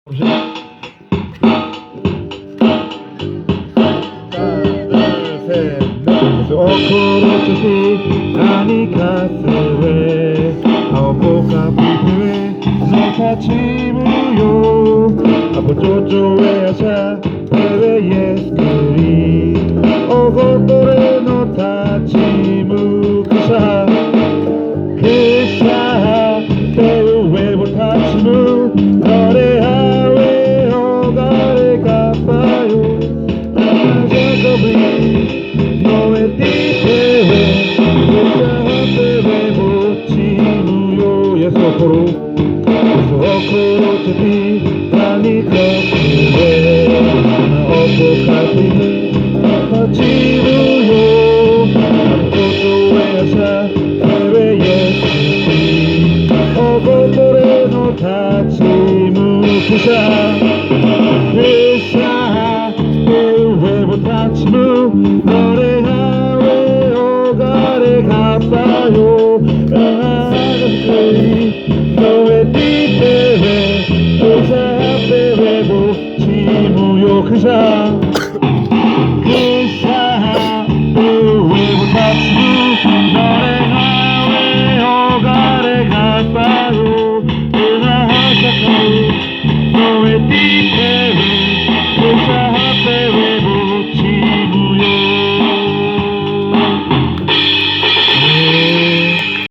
何かすれ青ポカピプの立ちむよアポチョチョウェアシャペレイエスクリおごとれの立ちむくさくさ手上を立ちむどれあれおがれかぱよあじゃこびのえて心ちび何かすれおぽかぴ立ちるよあととえさペレイエスおごとれの立ちむくささ上を立ちむどれが上をがれかったよあがすいのえてペレおさペレをちむよくさくさ上を立つどれが上をがれかったようなはさかのえてペレ